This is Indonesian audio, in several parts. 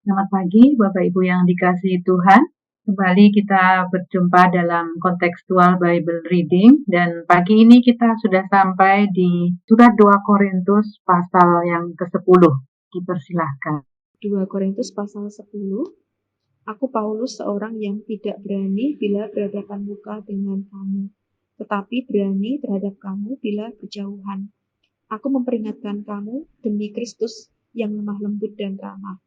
Selamat pagi, Bapak Ibu yang dikasihi Tuhan. Kembali kita berjumpa dalam kontekstual Bible Reading, dan pagi ini kita sudah sampai di surat 2 Korintus pasal yang ke-10. Dipersilahkan. 2 Korintus pasal 10. Aku Paulus, seorang yang tidak berani bila berhadapan muka dengan kamu, tetapi berani terhadap kamu bila berjauhan. Aku memperingatkan kamu demi Kristus yang lemah lembut dan ramah.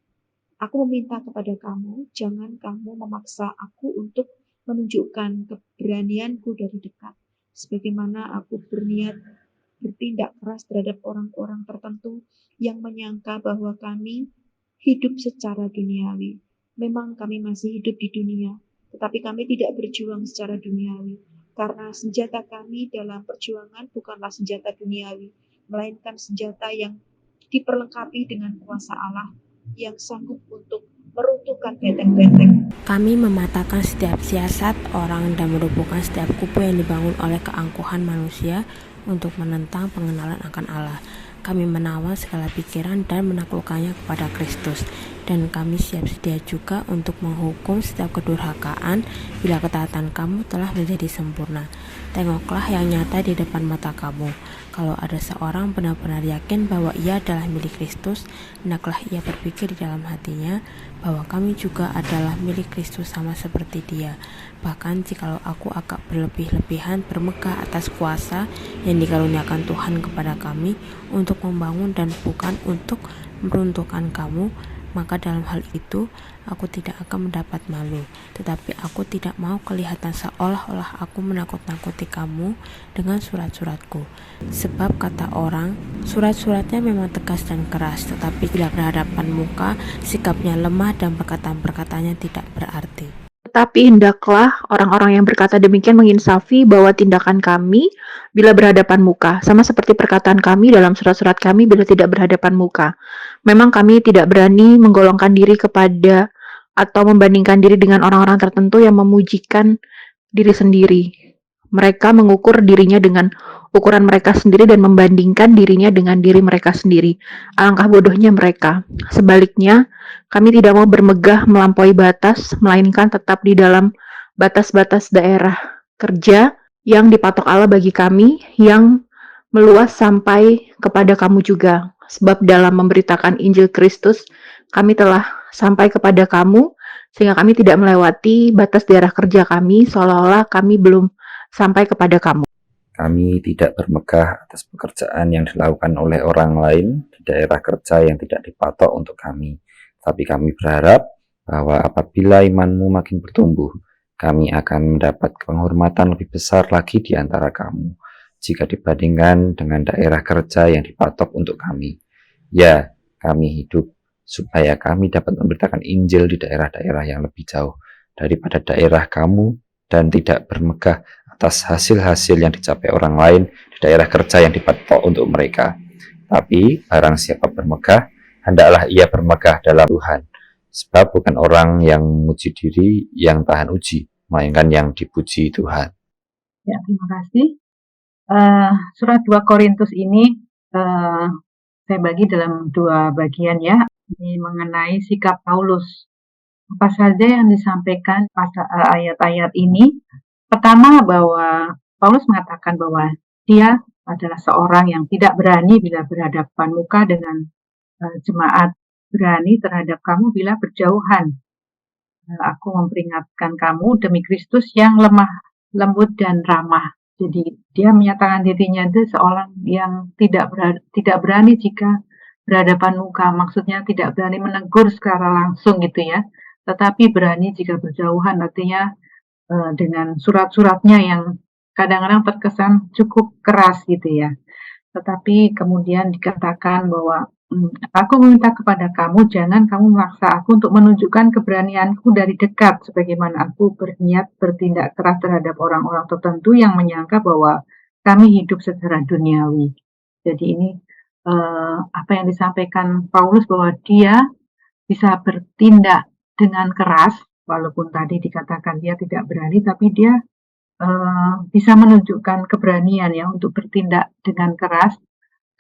Aku meminta kepada kamu, jangan kamu memaksa aku untuk menunjukkan keberanianku dari dekat, sebagaimana aku berniat bertindak keras terhadap orang-orang tertentu yang menyangka bahwa kami hidup secara duniawi. Memang kami masih hidup di dunia, tetapi kami tidak berjuang secara duniawi, karena senjata kami dalam perjuangan bukanlah senjata duniawi, melainkan senjata yang diperlengkapi dengan kuasa Allah yang sanggup untuk meruntuhkan benteng-benteng. Kami mematahkan setiap siasat orang dan merobohkan setiap kubu yang dibangun oleh keangkuhan manusia untuk menentang pengenalan akan Allah. Kami menawan segala pikiran dan menaklukkannya kepada Kristus, dan kami siap sedia juga untuk menghukum setiap kedurhakaan bila ketaatan kamu telah menjadi sempurna. Tengoklah yang nyata di depan mata kamu. Kalau ada seorang benar-benar yakin bahwa ia adalah milik Kristus, hendaklah ia berpikir di dalam hatinya bahwa kami juga adalah milik Kristus sama seperti dia. Bahkan jikalau aku agak berlebih-lebihan bermegah atas kuasa yang dikaruniakan Tuhan kepada kami untuk membangun dan bukan untuk meruntuhkan kamu, maka dalam hal itu aku tidak akan mendapat malu. Tetapi aku tidak mau kelihatan seolah-olah aku menakut-nakuti kamu dengan surat-suratku. Sebab kata orang, surat-suratnya memang tegas dan keras, tetapi bila berhadapan muka, sikapnya lemah dan perkataan-perkataannya tidak berarti. Tetapi hendaklah orang-orang yang berkata demikian menginsafi bahwa tindakan kami bila berhadapan muka, sama seperti perkataan kami dalam surat-surat kami bila tidak berhadapan muka. Memang kami tidak berani menggolongkan diri kepada atau membandingkan diri dengan orang-orang tertentu yang memujikan diri sendiri. Mereka mengukur dirinya dengan ukuran mereka sendiri dan membandingkan dirinya dengan diri mereka sendiri. Alangkah bodohnya mereka. Sebaliknya, kami tidak mau bermegah melampaui batas, melainkan tetap di dalam batas-batas daerah kerja yang dipatok Allah bagi kami, yang meluas sampai kepada kamu juga. Sebab dalam memberitakan Injil Kristus, kami telah sampai kepada kamu, sehingga kami tidak melewati batas daerah kerja kami, seolah-olah kami belum sampai kepada kamu. Kami tidak bermegah atas pekerjaan yang dilakukan oleh orang lain di daerah kerja yang tidak dipatok untuk kami. Tapi kami berharap bahwa apabila imanmu makin bertumbuh, kami akan mendapat penghormatan lebih besar lagi di antara kamu, jika dibandingkan dengan daerah kerja yang dipatok untuk kami. Ya, kami hidup supaya kami dapat memberitakan Injil di daerah-daerah yang lebih jauh daripada daerah kamu, dan tidak bermegah atas hasil-hasil yang dicapai orang lain di daerah kerja yang dipatok untuk mereka. Tapi barang siapa bermegah, hendaklah ia bermegah dalam Tuhan. Sebab bukan orang yang memuji diri yang tahan uji, melainkan yang dipuji Tuhan. Ya, terima kasih. Surat 2 Korintus ini saya bagi dalam dua bagian ya. Ini mengenai sikap Paulus. Apa saja yang disampaikan ayat-ayat ini? Pertama, bahwa Paulus mengatakan bahwa dia adalah seorang yang tidak berani bila berhadapan muka dengan jemaat, berani terhadap kamu bila berjauhan. Aku memperingatkan kamu demi Kristus yang lemah, lembut dan ramah. Jadi dia menyatakan dirinya itu seorang yang tidak berani jika berhadapan muka. Maksudnya tidak berani menegur secara langsung gitu ya. Tetapi berani jika berjauhan, artinya dengan surat-suratnya yang kadang-kadang terkesan cukup keras gitu ya. Tetapi kemudian dikatakan bahwa aku meminta kepada kamu, jangan kamu memaksa aku untuk menunjukkan keberanianku dari dekat, sebagaimana aku berniat bertindak keras terhadap orang-orang tertentu yang menyangka bahwa kami hidup secara duniawi. Jadi ini apa yang disampaikan Paulus, bahwa dia bisa bertindak dengan keras, walaupun tadi dikatakan dia tidak berani, tapi dia bisa menunjukkan keberanian ya untuk bertindak dengan keras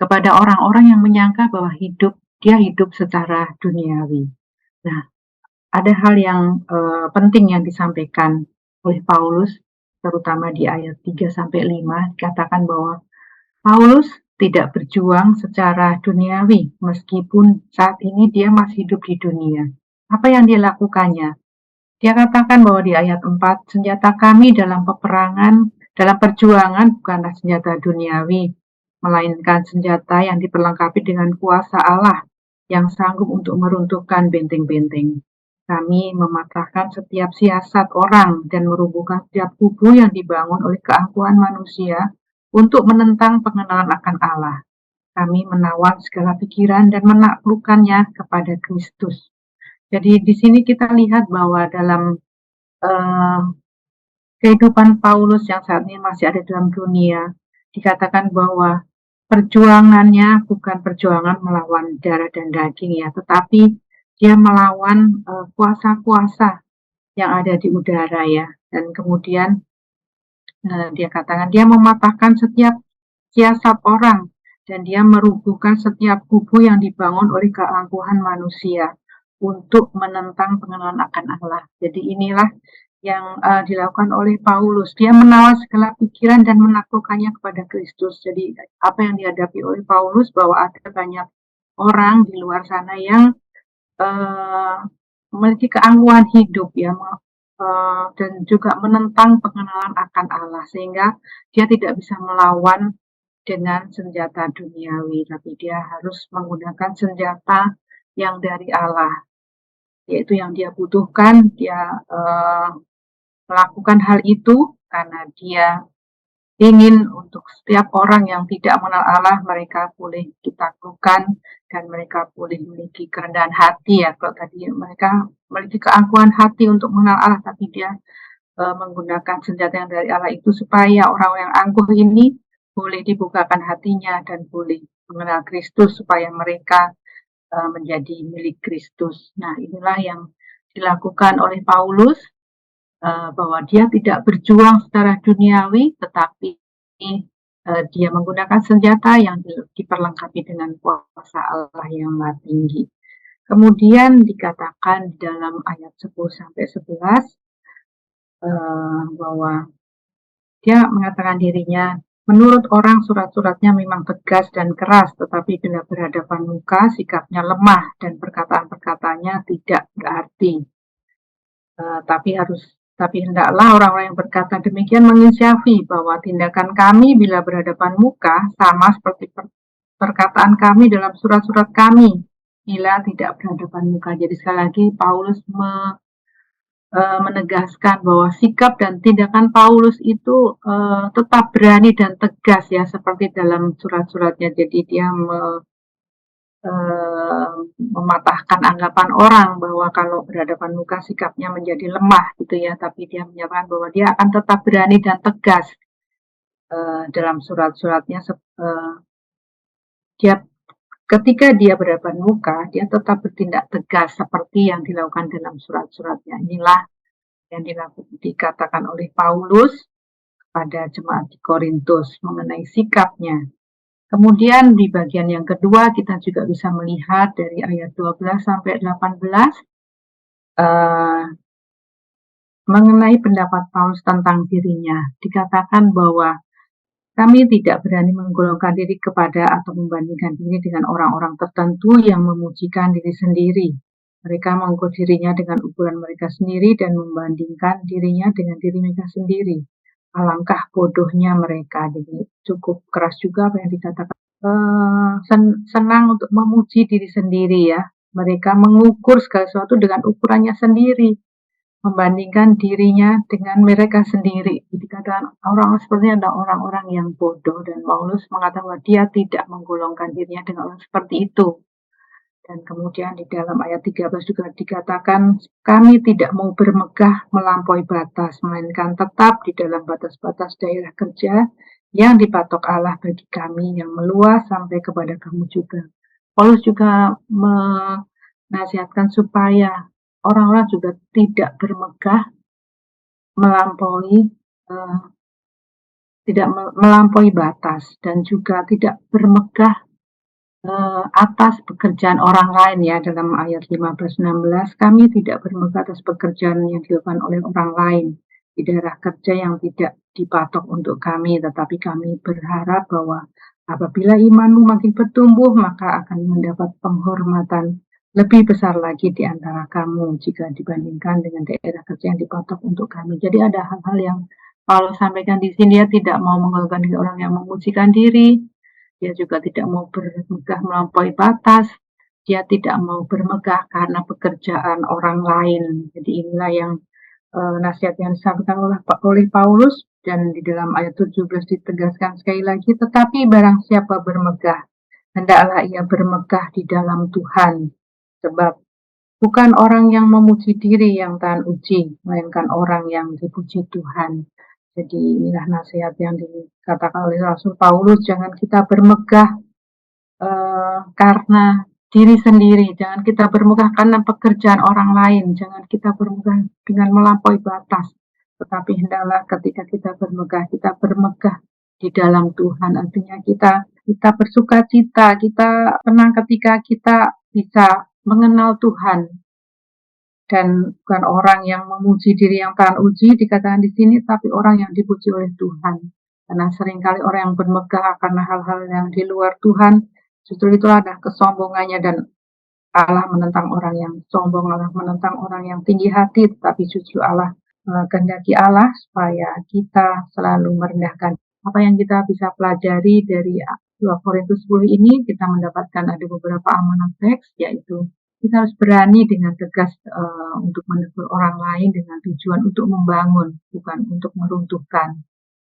kepada orang-orang yang menyangka bahwa dia hidup secara duniawi. Nah, ada hal yang penting yang disampaikan oleh Paulus, terutama di ayat 3-5, dikatakan bahwa Paulus tidak berjuang secara duniawi, meskipun saat ini dia masih hidup di dunia. Apa yang dia lakukannya? Dia katakan bahwa di ayat 4, senjata kami dalam perjuangan bukanlah senjata duniawi, melainkan senjata yang diperlengkapi dengan kuasa Allah yang sanggup untuk meruntuhkan benteng-benteng. Kami mematahkan setiap siasat orang dan merubuhkan setiap kubu yang dibangun oleh keangkuhan manusia untuk menentang pengenalan akan Allah. Kami menawan segala pikiran dan menaklukkannya kepada Kristus. Jadi di sini kita lihat bahwa dalam kehidupan Paulus yang saat ini masih ada dalam dunia, dikatakan bahwa perjuangannya bukan perjuangan melawan darah dan daging ya, tetapi dia melawan kuasa-kuasa yang ada di udara ya. Dan kemudian dia katakan dia mematahkan setiap siasat orang dan dia merubuhkan setiap kubu yang dibangun oleh keangkuhan manusia untuk menentang pengenalan akan Allah. Jadi inilah yang dilakukan oleh Paulus. Dia menawan segala pikiran dan menaklukkannya kepada Kristus. Jadi apa yang dihadapi oleh Paulus bahwa ada banyak orang di luar sana yang memiliki keangkuhan hidup ya, dan juga menentang pengenalan akan Allah, sehingga dia tidak bisa melawan dengan senjata duniawi, tapi dia harus menggunakan senjata yang dari Allah, yaitu yang dia butuhkan. Dia melakukan hal itu karena dia ingin untuk setiap orang yang tidak mengenal Allah, mereka boleh ditaklukkan dan mereka boleh memiliki kerendahan hati ya. Kalau tadi mereka memiliki keangkuhan hati untuk mengenal Allah, tapi dia menggunakan senjata yang dari Allah itu supaya orang yang angkuh ini boleh dibukakan hatinya dan boleh mengenal Kristus supaya mereka menjadi milik Kristus. Nah, inilah yang dilakukan oleh Paulus, bahwa dia tidak berjuang secara duniawi, tetapi dia menggunakan senjata yang diperlengkapi dengan kuasa Allah yang maha tinggi. Kemudian dikatakan dalam ayat 10-11 bahwa dia mengatakan dirinya, menurut orang surat-suratnya memang tegas dan keras, tetapi bila berhadapan muka sikapnya lemah dan perkataan-perkataannya tidak berarti. Tapi hendaklah orang-orang yang berkata demikian menginsafi bahwa tindakan kami bila berhadapan muka sama seperti perkataan kami dalam surat-surat kami bila tidak berhadapan muka. Jadi sekali lagi Paulus menegaskan bahwa sikap dan tindakan Paulus itu tetap berani dan tegas ya, seperti dalam surat-suratnya. Jadi dia mematahkan anggapan orang bahwa kalau berhadapan muka sikapnya menjadi lemah gitu ya, tapi dia menyatakan bahwa dia akan tetap berani dan tegas dalam surat-suratnya. Ketika dia berhadapan muka, dia tetap bertindak tegas seperti yang dilakukan dalam surat-suratnya. Inilah yang dikatakan oleh Paulus pada jemaat di Korintus mengenai sikapnya. Kemudian di bagian yang kedua kita juga bisa melihat dari ayat 12-18 mengenai pendapat Paulus tentang dirinya. Dikatakan bahwa kami tidak berani menggolongkan diri kepada atau membandingkan diri dengan orang-orang tertentu yang memujikan diri sendiri. Mereka mengukur dirinya dengan ukuran mereka sendiri dan membandingkan dirinya dengan diri mereka sendiri. Alangkah bodohnya mereka. Jadi cukup keras juga apa yang dikatakan. Senang untuk memuji diri sendiri ya. Mereka mengukur segala sesuatu dengan ukurannya sendiri, membandingkan dirinya dengan mereka sendiri. Dikatakan orang seperti adalah orang-orang yang bodoh, dan Paulus mengatakan bahwa dia tidak menggolongkan dirinya dengan orang seperti itu. Dan kemudian di dalam ayat 13 juga dikatakan, kami tidak mau bermegah melampaui batas, melainkan tetap di dalam batas-batas daerah kerja yang dipatok Allah bagi kami, yang meluas sampai kepada kamu juga. Paulus juga menasihatkan supaya orang-orang juga tidak bermegah melampaui batas, dan juga tidak bermegah atas pekerjaan orang lain ya, dalam ayat 15-16, kami tidak bermegah atas pekerjaan yang dilakukan oleh orang lain di daerah kerja yang tidak dipatok untuk kami, tetapi kami berharap bahwa apabila imanmu makin bertumbuh, maka akan mendapat penghormatan lebih besar lagi di antara kamu jika dibandingkan dengan daerah kerja yang dipatok untuk kami. Jadi ada hal-hal yang Paulus sampaikan di sini, dia tidak mau mengeluhkan diri orang yang memujikan diri, dia juga tidak mau bermegah melampaui batas, dia tidak mau bermegah karena pekerjaan orang lain. Jadi inilah yang nasihat yang disampaikan oleh Paulus, dan di dalam ayat 17 ditegaskan sekali lagi, tetapi barang siapa bermegah, hendaklah ia bermegah di dalam Tuhan, sebab bukan orang yang memuji diri yang tahan uji, melainkan orang yang dipuji Tuhan. Jadi inilah nasihat yang dikatakan oleh Rasul Paulus, jangan kita bermegah karena diri sendiri, jangan kita bermegah karena pekerjaan orang lain, jangan kita bermegah dengan melampaui batas, tetapi hendaklah ketika kita bermegah di dalam Tuhan. Artinya kita bersuka cita, kita tenang ketika kita bisa mengenal Tuhan, dan bukan orang yang memuji diri yang tahan uji dikatakan di sini, tapi orang yang dipuji oleh Tuhan. Karena seringkali orang yang bermegah karena hal-hal yang di luar Tuhan, justru itu adalah kesombongannya, dan Allah menentang orang yang sombong, Allah menentang orang yang tinggi hati, tetapi justru Allah kehendaki Allah supaya kita selalu merendahkan. Apa yang kita bisa pelajari dari 2 Korintus 10 ini, kita mendapatkan ada beberapa amanat teks, yaitu kita harus berani dengan tegas untuk menegur orang lain dengan tujuan untuk membangun, bukan untuk meruntuhkan.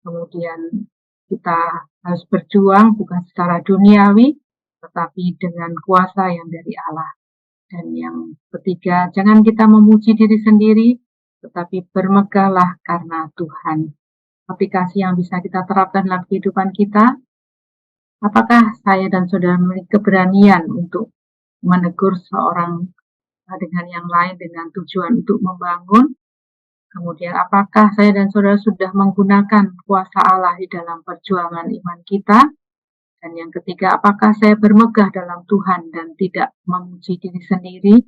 Kemudian kita harus berjuang bukan secara duniawi, tetapi dengan kuasa yang dari Allah. Dan yang ketiga, jangan kita memuji diri sendiri, tetapi bermegahlah karena Tuhan. Aplikasi yang bisa kita terapkan dalam kehidupan kita, apakah saya dan saudara memiliki keberanian untuk menegur seorang dengan yang lain dengan tujuan untuk membangun? Kemudian apakah saya dan saudara sudah menggunakan kuasa Allah di dalam perjuangan iman kita? Dan yang ketiga, apakah saya bermegah dalam Tuhan dan tidak memuji diri sendiri?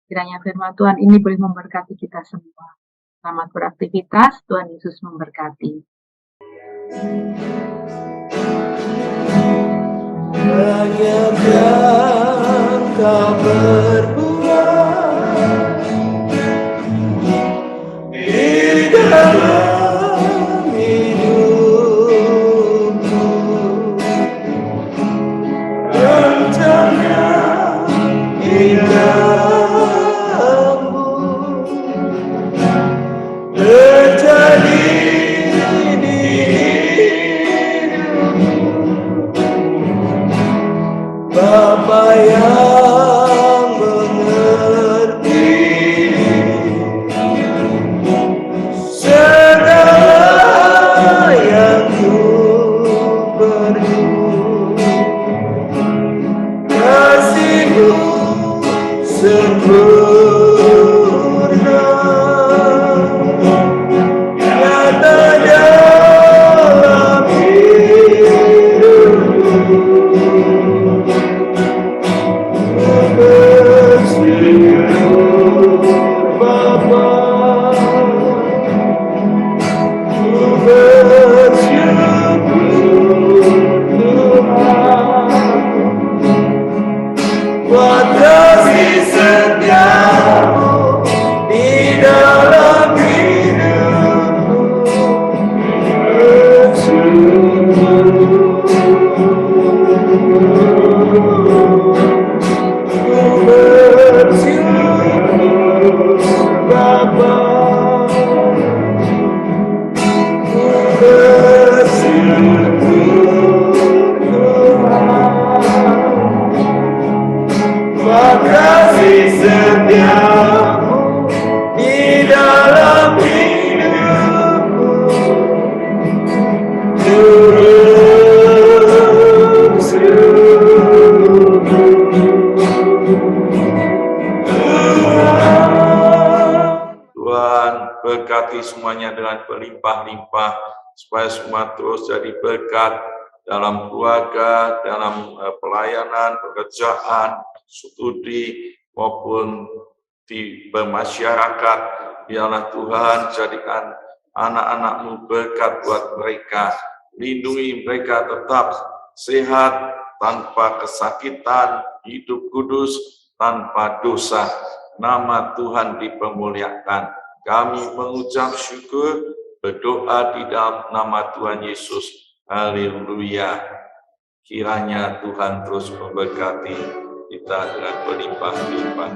Kiranya firman Tuhan ini boleh memberkati kita semua. Selamat beraktivitas, Tuhan Yesus memberkati. Hanya biar kau berbuat di dalam hidupku, rencana indahmu terjadi di Bapa yang mengerti segala yang ku perlu, kasih-Mu sempurna nyata dalam hidupku. Bersyukur Bapa, bersyukur Tuhan, buat kasih setiamu di dalam hidupku. Bersyukur Bapa, bersyukur Tuhan, buat kasih setiamu di dalam hidupku. Tuhan berkati semuanya dengan berlimpah-limpah, supaya semua terus jadi berkat dalam keluarga, dalam pelayanan, pekerjaan, studi, maupun di bermasyarakat. Biarlah Tuhan jadikan anak-anak-Mu berkat buat mereka. Lindungi mereka tetap sehat, tanpa kesakitan, hidup kudus, tanpa dosa. Nama Tuhan dipermuliakan. Kami mengucap syukur, berdoa di dalam nama Tuhan Yesus. Haleluya. Kiranya Tuhan terus memberkati kita dengan berlimpah-limpah.